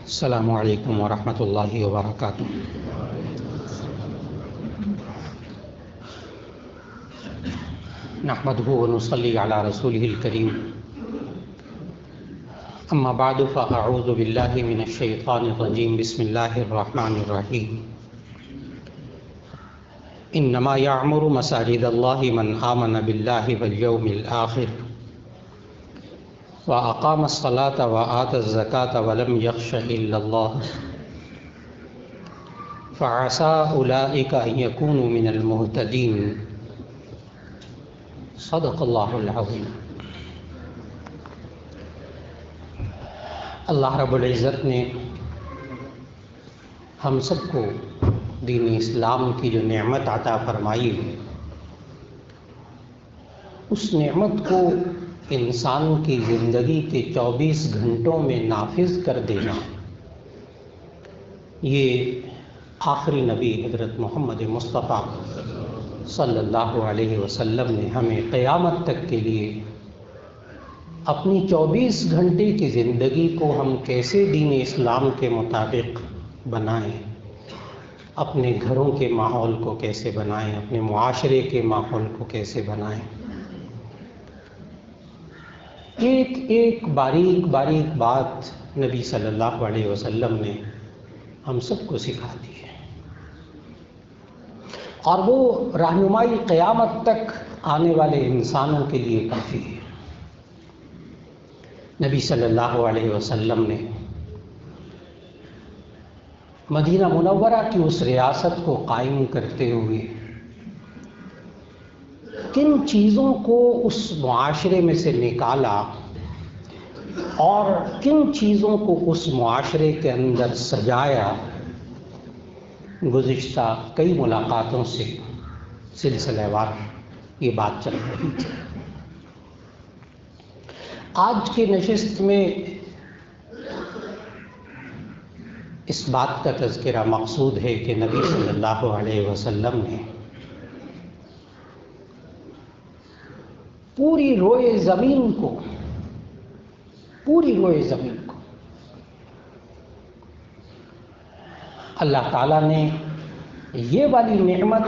السلام علیکم ورحمۃ اللہ وبرکاتہ۔ نحمده ونصلی علی رسوله الکریم، اما بعد فاعوذ باللہ من الشیطان الرجیم، بسم اللہ الرحمن الرحیم۔ انما یعمر مساجد اللہ من آمن باللہ والیوم الآخر وأقام الصلاة وآتى الزكاة ولم يخش إلا الله فعسى أولئك أن يكونوا من المهتدين۔ صدق اللہ العظیم۔ اللہ رب العزت نے ہم سب کو دین اسلام کی جو نعمت عطا فرمائی ہے، اس نعمت کو انسان کی زندگی کے 24 گھنٹوں میں نافذ کر دینا، یہ آخری نبی حضرت محمد مصطفیٰ صلی اللہ علیہ وسلم نے ہمیں قیامت تک کے لیے اپنی 24 گھنٹے کی زندگی کو ہم کیسے دین اسلام کے مطابق بنائیں، اپنے گھروں کے ماحول کو کیسے بنائیں، اپنے معاشرے کے ماحول کو کیسے بنائیں، ایک ایک باریک باریک بات نبی صلی اللہ علیہ وسلم نے ہم سب کو سکھا دی ہے، اور وہ رہنمائی قیامت تک آنے والے انسانوں کے لیے کافی ہے۔ نبی صلی اللہ علیہ وسلم نے مدینہ منورہ کی اس ریاست کو قائم کرتے ہوئے کن چیزوں کو اس معاشرے میں سے نکالا اور کن چیزوں کو اس معاشرے کے اندر سجایا، گزشتہ کئی ملاقاتوں سے سلسلہ وار یہ بات چل رہی تھی۔ آج کی نشست میں اس بات کا تذکرہ مقصود ہے کہ نبی صلی اللہ علیہ وسلم نے پوری روئے زمین کو اللہ تعالیٰ نے یہ والی نعمت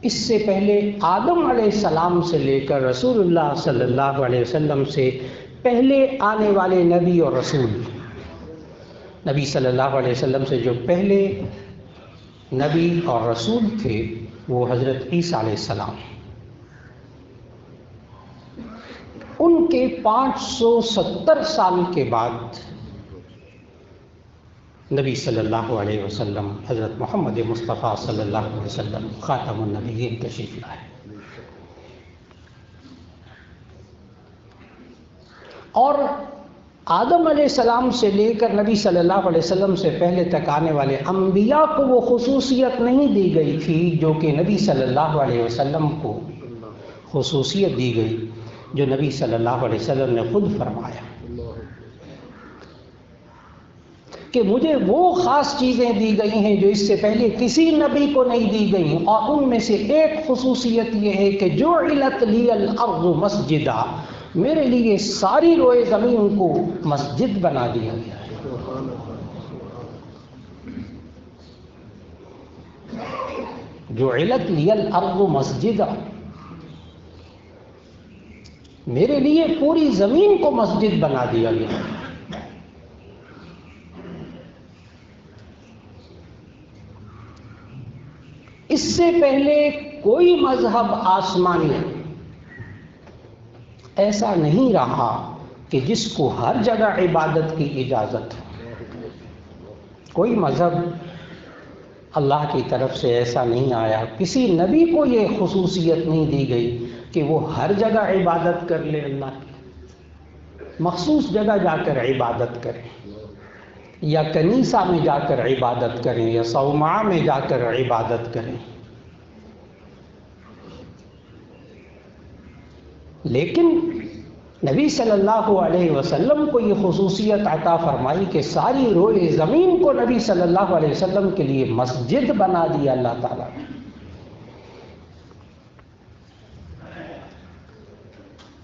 اس سے پہلے آدم علیہ السلام سے لے کر رسول اللہ صلی اللہ علیہ وسلم سے پہلے آنے والے نبی اور رسول، نبی صلی اللہ علیہ وسلم سے جو پہلے نبی اور رسول تھے وہ حضرت عیسیٰ علیہ السلام، ان کے 570 سال کے بعد نبی صلی اللہ علیہ وسلم حضرت محمد مصطفیٰ صلی اللہ علیہ وسلم خاتم النبیین تشریف لائے، اور آدم علیہ السلام سے لے کر نبی صلی اللہ علیہ وسلم سے پہلے تک آنے والے انبیاء کو وہ خصوصیت نہیں دی گئی تھی جو کہ نبی صلی اللہ علیہ وسلم کو خصوصیت دی گئی، جو نبی صلی اللہ علیہ وسلم نے خود فرمایا کہ مجھے وہ خاص چیزیں دی گئی ہیں جو اس سے پہلے کسی نبی کو نہیں دی گئیں، اور ان میں سے ایک jخصوصیت یہ ہے کہ جعلت لی الارض مسجدا، میرے لیے ساری روئے زمین کو مسجد بنا دیا گیا ہے۔ جعلت لی الارض مسجدا، میرے لیے پوری زمین کو مسجد بنا دیا گیا۔ اس سے پہلے کوئی مذہب آسمانی ایسا نہیں رہا کہ جس کو ہر جگہ عبادت کی اجازت ہو، کوئی مذہب اللہ کی طرف سے ایسا نہیں آیا، کسی نبی کو یہ خصوصیت نہیں دی گئی کہ وہ ہر جگہ عبادت کر لے، اللہ کی مخصوص جگہ جا کر عبادت کریں، یا کنیسہ میں جا کر عبادت کریں، یا صومعہ میں جا کر عبادت کریں۔ لیکن نبی صلی اللہ علیہ وسلم کو یہ خصوصیت عطا فرمائی کہ ساری روئے زمین کو نبی صلی اللہ علیہ وسلم کے لیے مسجد بنا دیا اللہ تعالیٰ نے۔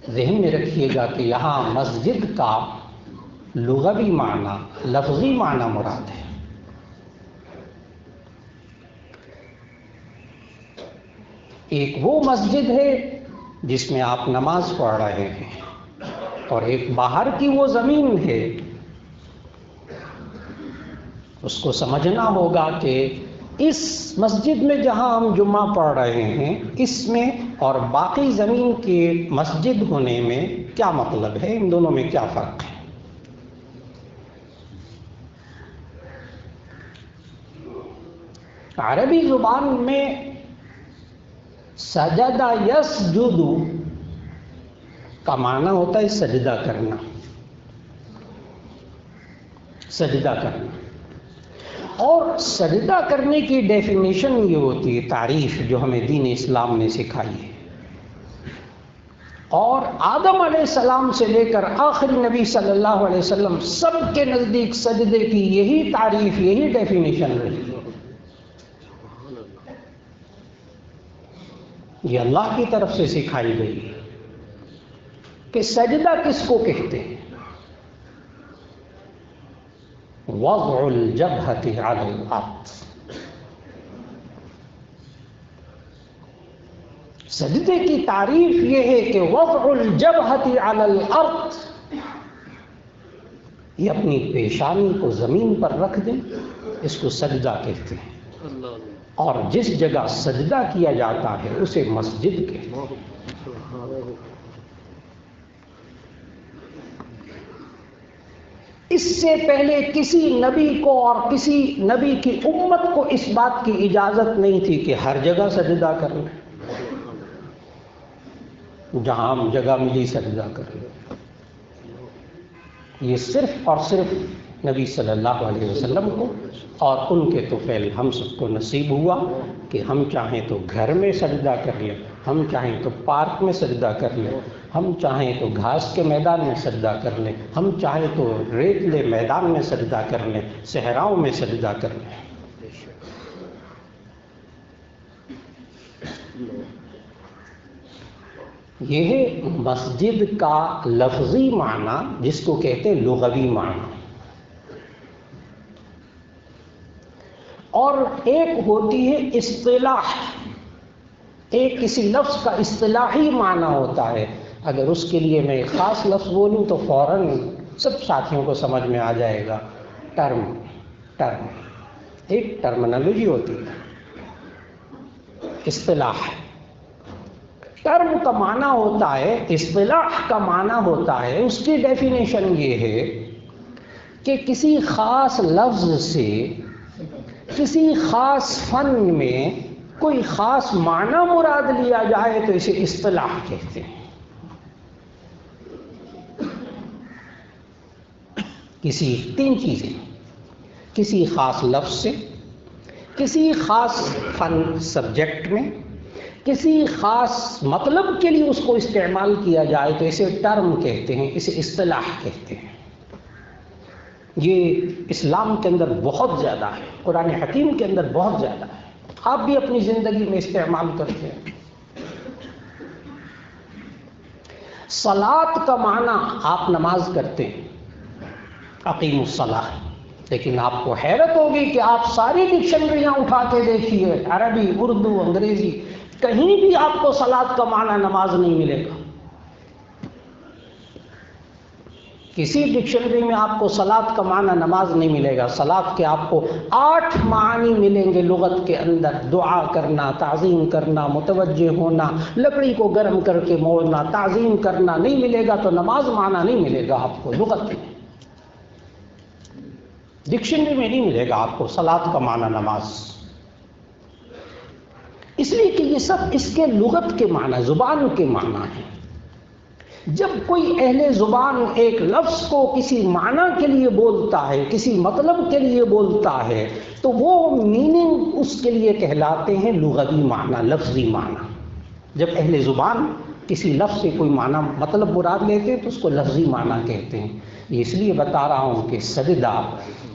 ذہن میں رکھیے گا کہ یہاں مسجد کا لغوی معنی، لفظی معنی مراد ہے۔ ایک وہ مسجد ہے جس میں آپ نماز پڑھ رہے ہیں، اور ایک باہر کی وہ زمین ہے۔ اس کو سمجھنا ہوگا کہ اس مسجد میں جہاں ہم جمعہ پڑھ رہے ہیں، اس میں اور باقی زمین کے مسجد ہونے میں کیا مطلب ہے، ان دونوں میں کیا فرق ہے۔ عربی زبان میں سجدہ یسجد کا معنی ہوتا ہے سجدہ کرنا، سجدہ کرنا۔ اور سجدہ کرنے کی ڈیفینیشن یہ ہوتی ہے، تعریف جو ہمیں دین اسلام نے سکھائی ہے، اور آدم علیہ السلام سے لے کر آخری نبی صلی اللہ علیہ وسلم سب کے نزدیک سجدے کی یہی تعریف، یہی ڈیفینیشن رہی۔ یہ اللہ کی طرف سے سکھائی گئی ہے کہ سجدہ کس کو کہتے ہیں۔ وضع الجبہۃ علی الارض، سجدے کی تعریف یہ ہے کہ وضع الجبہۃ علی الارض، یہ اپنی پیشانی کو زمین پر رکھ دیں، اس کو سجدہ کہتے ہیں۔ اور جس جگہ سجدہ کیا جاتا ہے اسے مسجد کہتے ہیں۔ اس سے پہلے کسی نبی کو اور کسی نبی کی امت کو اس بات کی اجازت نہیں تھی کہ ہر جگہ سجدہ کر لیں، جہاں جگہ ملی سجدہ کر لیں۔ یہ صرف اور صرف نبی صلی اللہ علیہ وسلم کو اور ان کے طفیل ہم سب کو نصیب ہوا کہ ہم چاہیں تو گھر میں سجدہ کر لیں، ہم چاہیں تو پارک میں سجدہ کر لیں، ہم چاہیں تو گھاس کے میدان میں سجدہ کر لیں، ہم چاہیں تو ریتلے میدان میں سجدہ کر لیں، صحراؤں میں سجدہ کر لیں۔ یہ ہے مسجد کا لفظی معنی، جس کو کہتے ہیں لغوی معنی۔ اور ایک ہوتی ہے اصطلاح، ایک کسی لفظ کا اصطلاحی معنی ہوتا ہے۔ اگر اس کے لیے میں ایک خاص لفظ بولوں تو فوراً سب ساتھیوں کو سمجھ میں آ جائے گا۔ ٹرم ایک ٹرمنالوجی ہوتی ہے، اصطلاح۔ ٹرم کا معنی ہوتا ہے، اصطلاح کا معنی ہوتا ہے، اس کی ڈیفینیشن یہ ہے کہ کسی خاص لفظ سے کسی خاص فن میں کوئی خاص معنی مراد لیا جائے تو اسے اصطلاح کہتے ہیں۔ تین چیزیں، کسی خاص لفظ سے، کسی خاص فن سبجیکٹ میں، کسی خاص مطلب کے لیے اس کو استعمال کیا جائے تو اسے ٹرم کہتے ہیں، اسے اصطلاح کہتے ہیں۔ یہ اسلام کے اندر بہت زیادہ ہے، قرآن حکیم کے اندر بہت زیادہ ہے، آپ بھی اپنی زندگی میں استعمال کرتے ہیں۔ صلاۃ کا معنی آپ نماز کرتے ہیں، اقیم الصلاۃ، لیکن آپ کو حیرت ہوگی کہ آپ ساری ڈکشنریاں اٹھا کے دیکھیے، عربی، اردو، انگریزی، کہیں بھی آپ کو صلاۃ کا معنی نماز نہیں ملے گا۔ کسی ڈکشنری میں آپ کو صلاۃ کا معنی نماز نہیں ملے گا۔ صلاۃ کے آپ کو 8 معنی ملیں گے لغت کے اندر: دعا کرنا، تعظیم کرنا، متوجہ ہونا، لکڑی کو گرم کر کے موڑنا، تعظیم کرنا۔ نہیں ملے گا تو نماز معنی نہیں ملے گا آپ کو لغت میں، ڈکشنری میں نہیں ملے گا آپ کو صلاۃ کا معنی نماز، اس لیے کہ یہ سب اس کے لغت کے معنی، زبان کے معنی ہیں۔ جب کوئی اہل زبان ایک لفظ کو کسی معنی کے لیے بولتا ہے، کسی مطلب کے لیے بولتا ہے، تو وہ میننگ اس کے لیے کہلاتے ہیں لغوی معنی، لفظی معنی۔ جب اہل زبان کسی لفظ سے کوئی معنی مطلب مراد لیتے ہیں تو اس کو لفظی معنی کہتے ہیں۔ اس لیے بتا رہا ہوں کہ سجدہ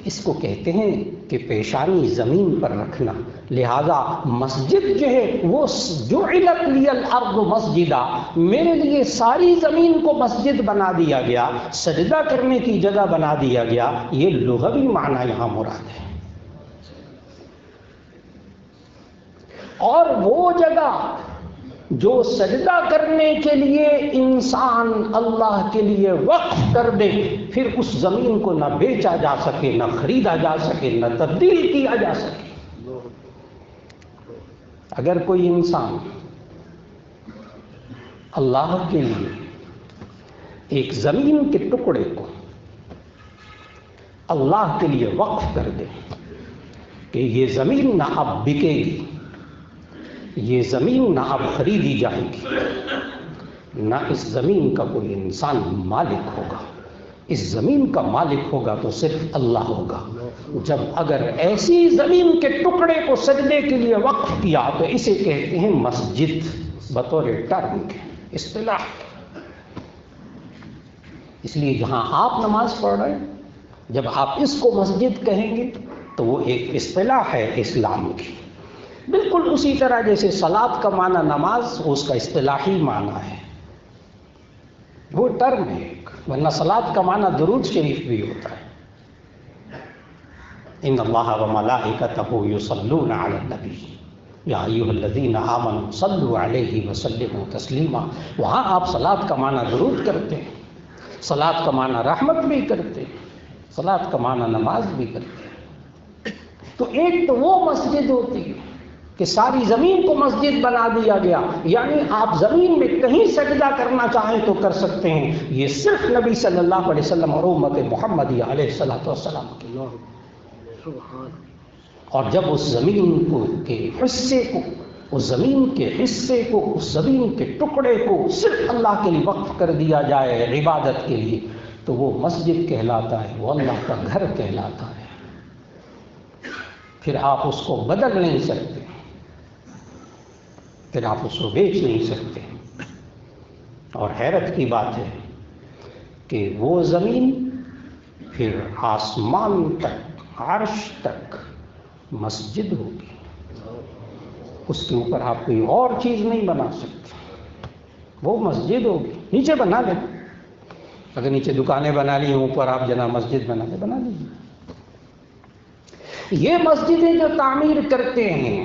اس کو کہتے ہیں کہ پیشانی زمین پر رکھنا، لہذا مسجد جو ہے وہ جعلت لی الارض مسجدا، میرے لیے ساری زمین کو مسجد بنا دیا گیا، سجدہ کرنے کی جگہ بنا دیا گیا، یہ لغوی معنی یہاں مراد ہے۔ اور وہ جگہ جو سجدہ کرنے کے لیے انسان اللہ کے لیے وقف کر دے، پھر اس زمین کو نہ بیچا جا سکے، نہ خریدا جا سکے، نہ تبدیل کیا جا سکے۔ اگر کوئی انسان اللہ کے لیے ایک زمین کے ٹکڑے کو اللہ کے لیے وقف کر دے کہ یہ زمین نہ اب بکے گی، یہ زمین نہ اب خریدی جائے گی، نہ اس زمین کا کوئی انسان مالک ہوگا، اس زمین کا مالک ہوگا تو صرف اللہ ہوگا۔ جب اگر ایسی زمین کے ٹکڑے کو سجدے کے لیے وقف کیا تو اسے کہتے ہیں مسجد، بطور ٹرم کے اصطلاح۔ اس لیے جہاں آپ نماز پڑھ رہے ہیں، جب آپ اس کو مسجد کہیں گے تو وہ ایک اصطلاح ہے اسلام کی، بالکل اسی طرح جیسے صلاۃ کا معنی نماز، اس کا اصطلاحی معنی ہے، وہ ٹرم ہے، ورنہ صلاۃ کا معنی درود شریف بھی ہوتا ہے۔ ان اللہ وملائکتہ یصلون علی النبی یا ایھا الذین آمنوا صلوا علیہ وسلموا تسلیما، وہاں آپ صلاۃ کا معنی درود کرتے ہیں، صلاۃ کا معنی رحمت بھی کرتے ہیں، صلاۃ کا معنی نماز بھی کرتے ہیں۔ تو ایک تو وہ مسجد ہوتی ہے کہ ساری زمین کو مسجد بنا دیا گیا، یعنی آپ زمین میں کہیں سجدہ کرنا چاہیں تو کر سکتے ہیں، یہ صرف نبی صلی اللہ علیہ وسلم اور امت محمدی علیہ السلام کی۔ اور جب اس زمین کو کے حصے کو، اس زمین کے حصے کو، اس زمین کے ٹکڑے کو صرف اللہ کے لیے وقف کر دیا جائے عبادت کے لیے، تو وہ مسجد کہلاتا ہے، وہ اللہ کا گھر کہلاتا ہے۔ پھر آپ اس کو بدل نہیں سکتے، پھر آپ اس کو بیچ نہیں سکتے۔ اور حیرت کی بات ہے کہ وہ زمین پھر آسمان تک، عرش تک مسجد ہوگی، اس کے اوپر آپ کوئی اور چیز نہیں بنا سکتے، وہ مسجد ہوگی۔ نیچے بنا لیں، اگر نیچے دکانیں بنا لی، اوپر آپ جناب مسجد بنا لیں، بنا لیجیے۔ یہ مسجدیں جو تعمیر کرتے ہیں،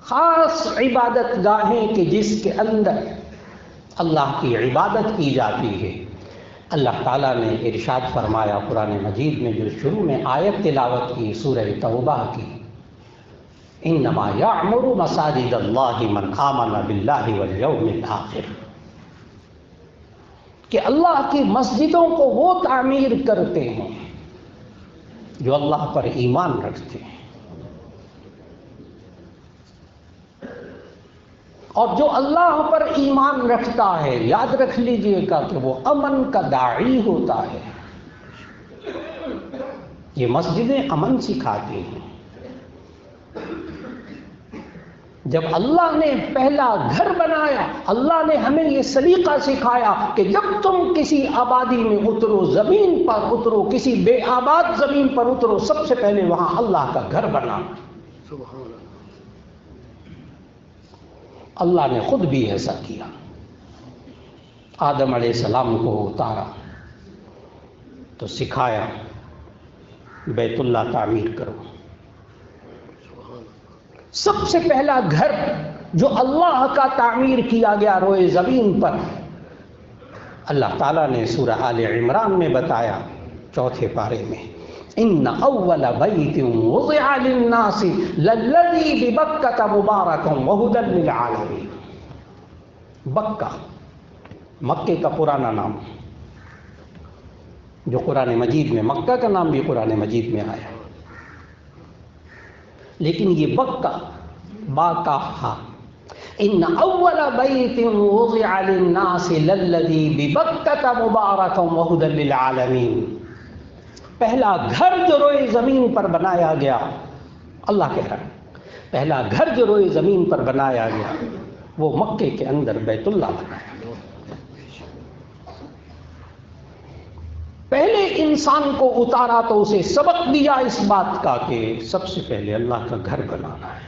خاص عبادت گاہیں کہ جس کے اندر اللہ کی عبادت کی جاتی ہے، اللہ تعالیٰ نے ارشاد فرمایا قرآن مجید میں، جو شروع میں آیت تلاوت کی سورہ توبہ کی، انما یعمر مساجد اللہ من آمن باللہ والیوم الآخر، کہ اللہ کی مسجدوں کو وہ تعمیر کرتے ہیں جو اللہ پر ایمان رکھتے ہیں، اور جو اللہ پر ایمان رکھتا ہے، یاد رکھ لیجئے گا کہ وہ امن کا داعی ہوتا ہے۔ یہ مسجدیں امن سکھاتی ہیں۔ جب اللہ نے پہلا گھر بنایا، اللہ نے ہمیں یہ سلیقہ سکھایا کہ جب تم کسی آبادی میں اترو، زمین پر اترو، کسی بے آباد زمین پر اترو، سب سے پہلے وہاں اللہ کا گھر بنانا۔ اللہ نے خود بھی ایسا کیا، آدم علیہ السلام کو اتارا تو سکھایا بیت اللہ تعمیر کرو۔ سب سے پہلا گھر جو اللہ کا تعمیر کیا گیا روئے زمین پر، اللہ تعالیٰ نے سورہ آل عمران میں بتایا 4 پارے میں، ان اول بیت وضع للناس للذی ببکۃ مبارک وہدی للعالمین۔ بکہ مکے کا پرانا نام، جو قرآن مجید میں مکہ کا نام بھی قرآن مجید میں آیا، لیکن یہ بکہ با کا ہا، ان اول بیت وضع للناس للذی ببکۃ مبارک وہدی للعالمین، پہلا گھر جو روئے زمین پر بنایا گیا، اللہ کہہ رہا ہے پہلا گھر جو روئے زمین پر بنایا گیا وہ مکے کے اندر بیت اللہ بنایا گیا۔ پہلے انسان کو اتارا تو اسے سبق دیا اس بات کا کہ سب سے پہلے اللہ کا گھر بنانا ہے۔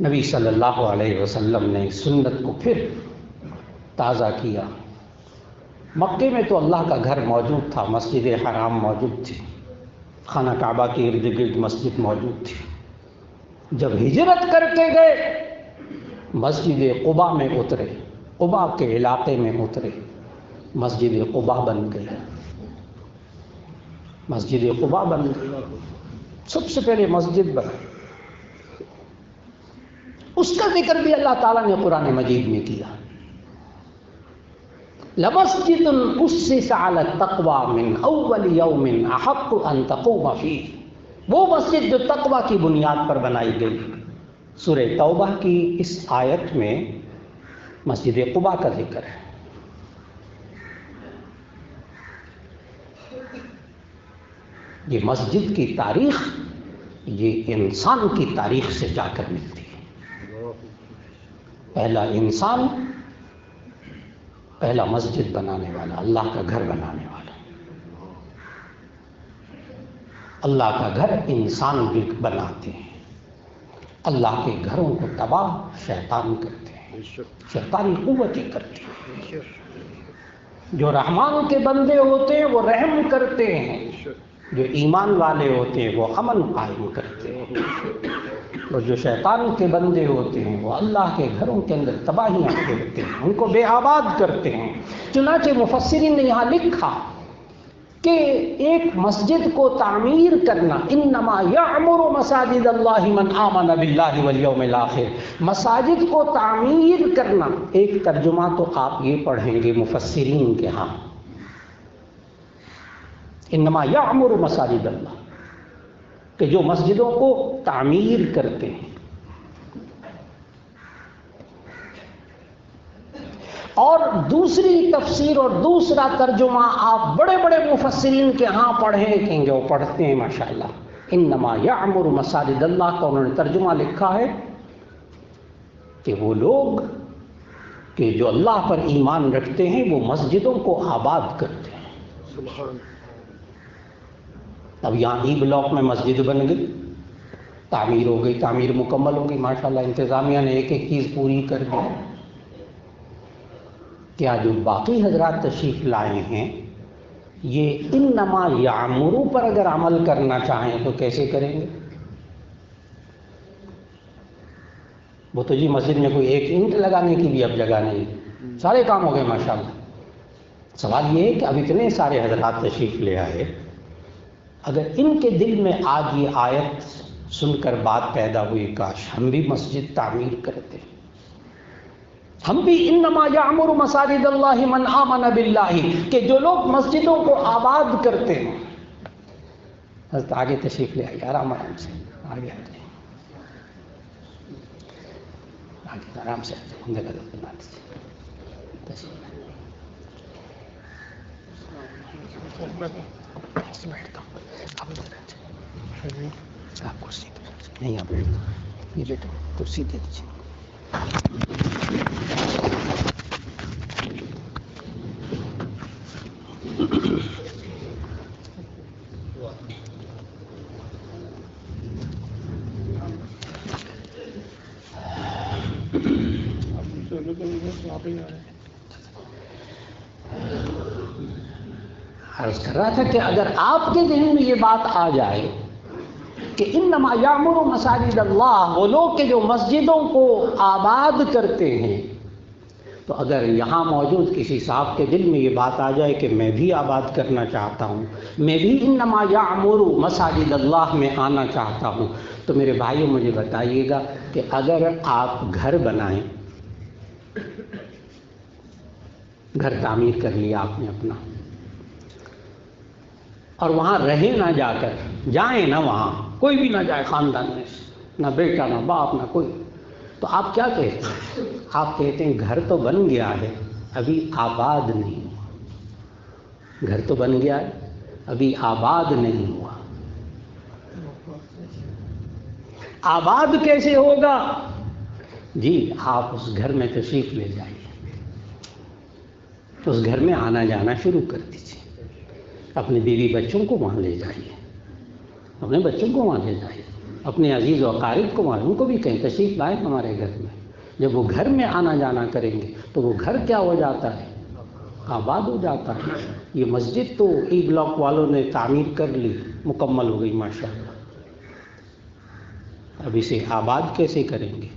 نبی صلی اللہ علیہ وسلم نے سنت کو پھر تازہ کیا۔ مکے میں تو اللہ کا گھر موجود تھا، مسجد حرام موجود تھی، خانہ کعبہ کے ارد گرد مسجد موجود تھی۔ جب ہجرت کر کے گئے مسجد قباء میں اترے، قباء کے علاقے میں اترے، مسجد قباء بن گئی، مسجد قباء بن گئی، سب سے پہلے مسجد بنا۔ اس کا ذکر بھی اللہ تعالیٰ نے قرآن مجید میں کیا، لَمَسْجِدٌ أُسِّسَ عَلَى التَّقْوَى مِنْ أَوَّلِ يَوْمٍ أَحَقُّ أَن تَقُومَ فِيهِ، وہ مسجد جو تقوی کی بنیاد پر بنائی گئی۔ سورہ توبہ کی اس آیت میں مسجد قباء کا ذکر ہے۔ یہ مسجد کی تاریخ یہ انسان کی تاریخ سے جا کر ملتی ہے۔ پہلا انسان، پہلا مسجد بنانے والا، اللہ کا گھر بنانے والا۔ اللہ کا گھر انسان بھی بناتے ہیں، اللہ کے گھروں کو تباہ شیطان کرتے ہیں، شیطانی قوتیں کرتی ہیں۔ جو رحمان کے بندے ہوتے ہیں وہ رحم کرتے ہیں، جو ایمان والے ہوتے ہیں وہ امن قائم کرتے ہیں، اور جو شیطان کے بندے ہوتے ہیں وہ اللہ کے گھروں کے اندر تباہیاں پھیرتے ہیں، ان کو بے آباد کرتے ہیں۔ چنانچہ مفسرین نے یہاں لکھا کہ ایک مسجد کو تعمیر کرنا، انما یعمر مساجد اللہ من آمن باللہ والیوم الآخر، مساجد کو تعمیر کرنا، ایک ترجمہ تو آپ یہ پڑھیں گے مفسرین کے ہاں، انما یعمر مساجد اللہ، کہ جو مسجدوں کو تعمیر کرتے ہیں۔ اور دوسری تفسیر اور دوسرا ترجمہ آپ بڑے بڑے مفسرین کے ہاں پڑھیں گے، وہ پڑھتے ہیں ماشاءاللہ، انما یعمر مساجد اللہ کا انہوں نے ترجمہ لکھا ہے کہ وہ لوگ کہ جو اللہ پر ایمان رکھتے ہیں وہ مسجدوں کو آباد کرتے ہیں۔ سبحان۔ اب یہاں ای بلاک میں مسجد بن گئی، تعمیر ہو گئی، تعمیر مکمل ہو گئی، ماشاءاللہ انتظامیہ نے ایک ایک چیز پوری کر دی۔ کیا جو باقی حضرات تشریف لائے ہیں یہ انما یعمرو پر اگر عمل کرنا چاہیں تو کیسے کریں گے؟ وہ تو جی مسجد میں کوئی ایک اینٹ لگانے کی بھی اب جگہ نہیں، سارے کام ہو گئے ماشاءاللہ۔ سوال یہ ہے کہ اب اتنے سارے حضرات تشریف لے آئے، اگر ان کے دل میں آج یہ آیت سن کر بات پیدا ہوئی کاش ہم بھی مسجد تعمیر کرتے، ہم بھی انما یعمر مساجد اللہ من آمن باللہ، کہ جو لوگ مسجدوں کو آباد کرتے ہیں۔ حضرت آگے تشریف لے آئیے، آرام سے آگے آتے ہیں، آگے آرام سے آتے ہیں۔ آپ کرسی نہیں، آپ یہ بیٹا کرسی دے دیجیے۔ عرض کر رہا تھا کہ اگر آپ کے ذہن میں یہ بات آ جائے کہ انما یعمر مساجد اللہ، وہ لوگ کہ جو مسجدوں کو آباد کرتے ہیں، تو اگر یہاں موجود کسی صاحب کے دل میں یہ بات آ جائے کہ میں بھی آباد کرنا چاہتا ہوں، میں بھی انما یعمر مساجد اللہ میں آنا چاہتا ہوں، تو میرے بھائیوں مجھے بتائیے گا کہ اگر آپ گھر بنائیں، گھر تعمیر کر لیا آپ نے اپنا، اور وہاں رہیں نہ، جا کر جائیں نہ، وہاں کوئی بھی نہ جائے خاندان میں، نہ بیٹا نہ باپ نہ کوئی، تو آپ کیا کہتے ہیں؟ آپ کہتے ہیں گھر تو بن گیا ہے ابھی آباد نہیں ہوا، گھر تو بن گیا ہے ابھی آباد نہیں ہوا۔ آباد کیسے ہوگا؟ جی آپ اس گھر میں تشریف لے جائیے، اس گھر میں آنا جانا شروع کر دیجیے، اپنے بیوی بچوں کو وہاں لے جائیے، اپنے بچوں کو وہاں لے جائیے، اپنے عزیز و اقارب کو وہاں، ان کو بھی کہیں تشریف لائیں ہمارے گھر میں۔ جب وہ گھر میں آنا جانا کریں گے تو وہ گھر کیا ہو جاتا ہے؟ آباد ہو جاتا ہے۔ یہ مسجد تو ای بلاک والوں نے تعمیر کر لی، مکمل ہو گئی ماشاءاللہ، اب اسے آباد کیسے کریں گے؟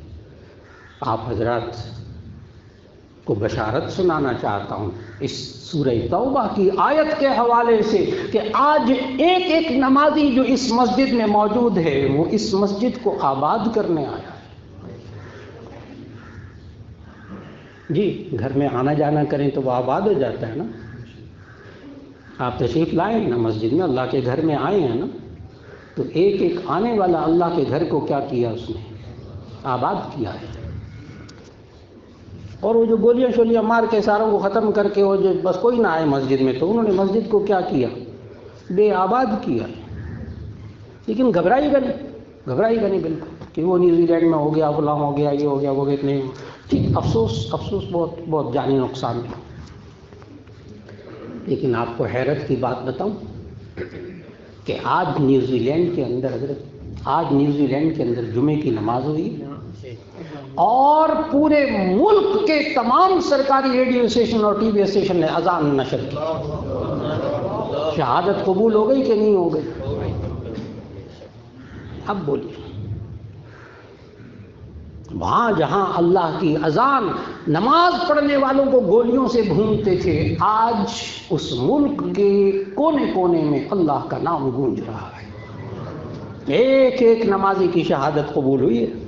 آپ حضرات کو بشارت سنانا چاہتا ہوں اس سورہ توبہ کی آیت کے حوالے سے کہ آج ایک ایک نمازی جو اس مسجد میں موجود ہے وہ اس مسجد کو آباد کرنے آیا ہے۔ جی، گھر میں آنا جانا کریں تو وہ آباد ہو جاتا ہے نا۔ آپ تشریف لائیں نا مسجد میں، اللہ کے گھر میں آئے ہیں نا، تو ایک ایک آنے والا اللہ کے گھر کو کیا کیا؟ اس نے آباد کیا ہے۔ اور وہ جو گولیاں شولیاں مار کے ساروں کو ختم کر کے وہ جو بس کوئی نہ آئے مسجد میں، تو انہوں نے مسجد کو کیا کیا؟ بے آباد کیا ہے۔ لیکن گھبرائیے گا نہیں بالکل کہ وہ نیوزی لینڈ میں ہو گیا، فلاں ہو گیا، یہ ہو گیا، وہ گیا، اتنے ٹھیک، افسوس بہت جانی نقصان ہے۔ لیکن آپ کو حیرت کی بات بتاؤں کہ آج نیوزی لینڈ کے اندر جمعے کی نماز ہوئی اور پورے ملک کے تمام سرکاری ریڈیو اسٹیشن اور ٹی وی اسٹیشن نے اذان نشر کی۔ شہادت قبول ہو گئی کہ نہیں ہو گئی؟ اب بولیے، وہاں جہاں اللہ کی اذان نماز پڑھنے والوں کو گولیوں سے بھونتے تھے، آج اس ملک کے کونے کونے میں اللہ کا نام گونج رہا ہے۔ ایک ایک نمازی کی شہادت قبول ہوئی ہے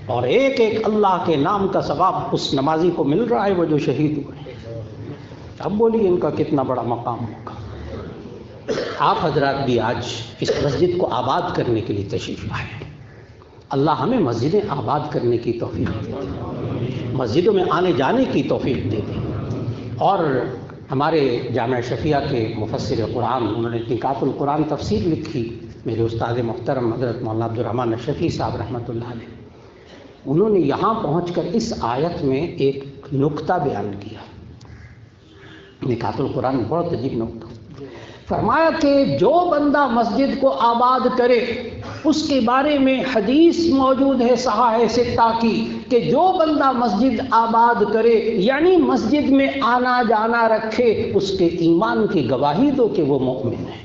اور ایک ایک اللہ کے نام کا ثواب اس نمازی کو مل رہا ہے وہ جو شہید ہوئے ہیں۔ اب بولیے ان کا کتنا بڑا مقام ہوگا۔ آپ حضرات بھی آج اس مسجد کو آباد کرنے کے لیے تشریف لائے۔ اللہ ہمیں مسجدیں آباد کرنے کی توفیق دے، مسجدوں میں آنے جانے کی توفیق دے دے۔ اور ہمارے جامعہ شفیہ کے مفسر قرآن، انہوں نے نکات القرآن تفسیر لکھی، میرے استاد محترم حضرت مولانا عبدالرحمن الشفیع صاحب رحمۃ اللہ علیہ، انہوں نے یہاں پہنچ کر اس آیت میں ایک نکتہ بیان کیا، نکات القرآن میں بہت عجیب نکتہ، فرمایا کہ جو بندہ مسجد کو آباد کرے اس کے بارے میں حدیث موجود ہے صحاح ستہ کی کہ جو بندہ مسجد آباد کرے یعنی مسجد میں آنا جانا رکھے، اس کے ایمان کی گواہی دو کہ وہ مومن ہے۔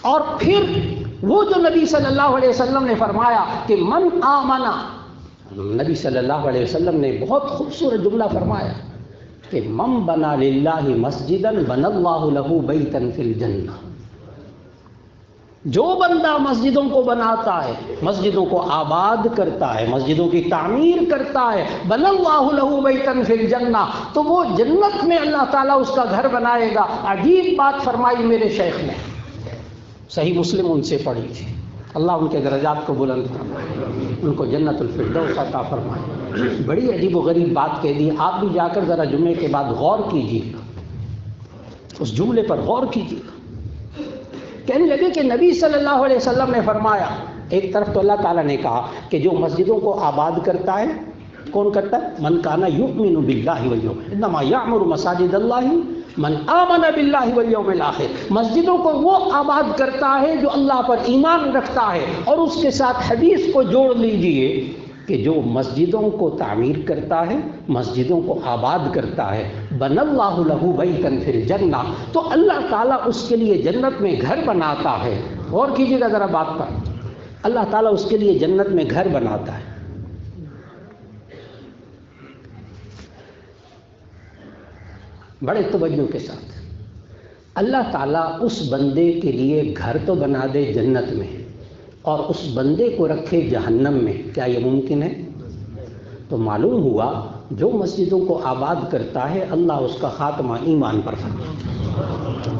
اور پھر وہ جو نبی صلی اللہ علیہ وسلم نے فرمایا کہ من آمنا، نبی صلی اللہ علیہ وسلم نے بہت خوبصورت جملہ فرمایا کہ من بنا للہ مسجدا بنى اللہ لہ بیتا فی الجنہ، جو بندہ مسجدوں کو بناتا ہے، مسجدوں کو آباد کرتا ہے، مسجدوں کی تعمیر کرتا ہے، بنى اللہ لہ بیتا فی الجنہ، تو وہ جنت میں اللہ تعالیٰ اس کا گھر بنائے گا۔ عجیب بات فرمائی میرے شیخ نے، صحیح مسلم ان سے پڑھی تھی، اللہ ان کے درجات کو بلند فرمائے، ان کو جنت الفردوس عطا فرمائے۔ بڑی عجیب و غریب بات کہہ دی، آپ بھی جا کر ذرا جمعے کے بعد غور کیجیے گا، اس جملے پر غور کیجیے گا۔ کہنے لگے کہ نبی صلی اللہ علیہ وسلم نے فرمایا، ایک طرف تو اللہ تعالیٰ نے کہا کہ جو مسجدوں کو آباد کرتا ہے، کون کرتا ہے؟ من کان یؤمن باللہ والیوم، انما یعمر مساجد اللہ من آمن باللہ والیوم الآخر، مسجدوں کو وہ آباد کرتا ہے جو اللہ پر ایمان رکھتا ہے۔ اور اس کے ساتھ حدیث کو جوڑ لیجئے کہ جو مسجدوں کو تعمیر کرتا ہے، مسجدوں کو آباد کرتا ہے، بنى اللہ لہ بیتا فی الجنہ، تو اللہ تعالیٰ اس کے لیے جنت میں گھر بناتا ہے۔ غور کیجئے گا ذرا بات پر، اللہ تعالیٰ اس کے لیے جنت میں گھر بناتا ہے۔ بڑے توجہ کے ساتھ، اللہ تعالیٰ اس بندے کے لیے گھر تو بنا دے جنت میں اور اس بندے کو رکھے جہنم میں، کیا یہ ممکن ہے؟ تو معلوم ہوا جو مسجدوں کو آباد کرتا ہے اللہ اس کا خاتمہ ایمان پر فرماتا ہے۔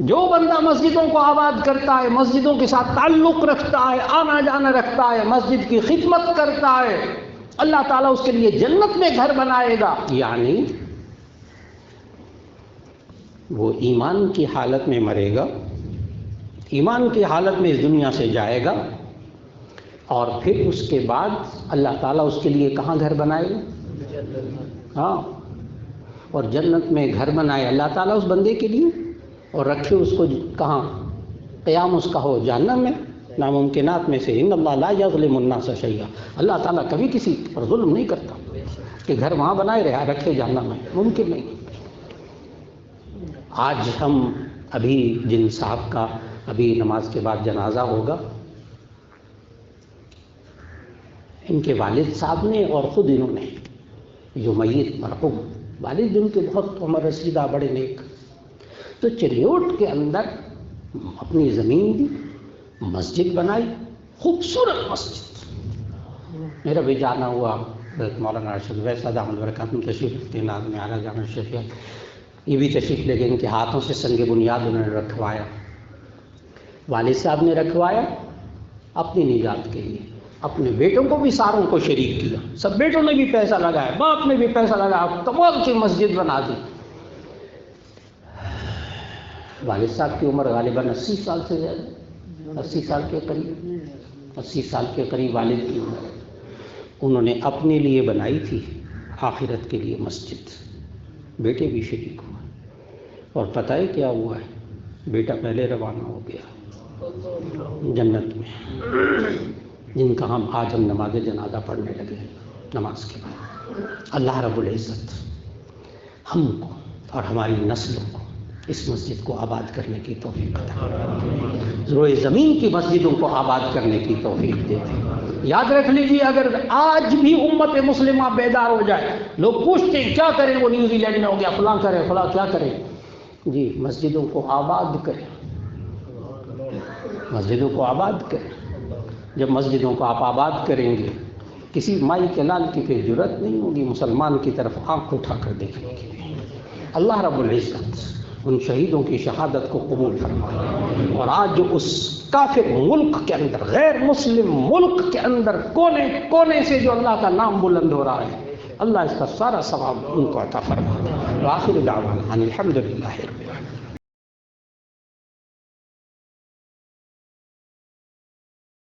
جو بندہ مسجدوں کو آباد کرتا ہے، مسجدوں کے ساتھ تعلق رکھتا ہے، آنا جانا رکھتا ہے، مسجد کی خدمت کرتا ہے، اللہ تعالیٰ اس کے لیے جنت میں گھر بنائے گا، یعنی وہ ایمان کی حالت میں مرے گا، ایمان کی حالت میں اس دنیا سے جائے گا، اور پھر اس کے بعد اللہ تعالیٰ اس کے لیے کہاں گھر بنائے؟ ہاں، اور جنت میں گھر بنائے اللہ تعالیٰ اس بندے کے لیے، اور رکھے اس کو کہاں؟ قیام اس کا ہو جہنم میں۔ ناممکنات میں سے ان اللہ لا یظلم الناس شیئا، اللہ تعالیٰ کبھی کسی پر ظلم نہیں کرتا کہ گھر وہاں بنائے رہے رکھے جہنم میں، ممکن نہیں۔ آج ہم ابھی جن صاحب کا ابھی نماز کے بعد جنازہ ہوگا، ان کے والد صاحب نے اور خود انہوں نے، جو میت مرحوم والد ان کے بہت عمر رسیدہ بڑے نیک، تو چلیوٹ کے اندر اپنی زمین دی، مسجد بنائی، خوبصورت مسجد۔ میرا بھی جانا ہوا، مولانا ارشد ویسا دامن برکات میں تشریف رکھتے ہیں، ناظم اعلیٰ جامع شفیع یہ بھی تشریف لے گئے، ان کے ہاتھوں سے سنگ بنیاد انہوں نے رکھوایا، والد صاحب نے رکھوایا اپنی نجات کے لیے، اپنے بیٹوں کو بھی ساروں کو شریک کیا، سب بیٹوں نے بھی پیسہ لگایا، باپ نے بھی پیسہ لگایا، کمال کی مسجد بنا دی۔ والد صاحب کی عمر غالباً 80 سال سے زیادہ، 80 سال کے قریب، 80 سال کے قریب والد کی عمر۔ انہوں نے اپنے لیے بنائی تھی، آخرت کے لیے مسجد، بیٹے بھی شریک ہوئے، اور پتہ ہے کیا ہوا ہے؟ بیٹا پہلے روانہ ہو گیا جنت میں، جن کا آج ہم نماز جنازہ پڑھنے لگے نماز کے بعد۔ اللہ رب العزت ہم کو اور ہماری نسلوں کو اس مسجد کو آباد کرنے کی توفیق عطا فرمائے، روئے زمین کی مسجدوں کو آباد کرنے کی توفیق دے دے۔ یاد رکھ لیجیے، اگر آج بھی امت مسلمہ بیدار ہو جائے، لوگ پوچھتے ہیں کیا کریں، وہ نیوزی لینڈ میں ہو گیا، فلاں کریں، فلاں کیا کریں، جی مسجدوں کو آباد کریں، مسجدوں کو آباد کریں۔ جب مسجدوں کو آپ آباد کریں گے، کسی مائی کے لال کی پھر جرت نہیں ہوگی مسلمان کی طرف آنکھ اٹھا کر دیکھنے کی۔ اللہ رب العزت ان شہیدوں کی شہادت کو قبول فرمائے، اور آج جو اس کافر ملک کے اندر، غیر مسلم ملک کے اندر کونے کونے سے جو اللہ کا نام بلند ہو رہا ہے، اللہ اس کا سارا ثواب ان کو عطا فرمائے۔ وآخر دعوانا الحمدللہ رب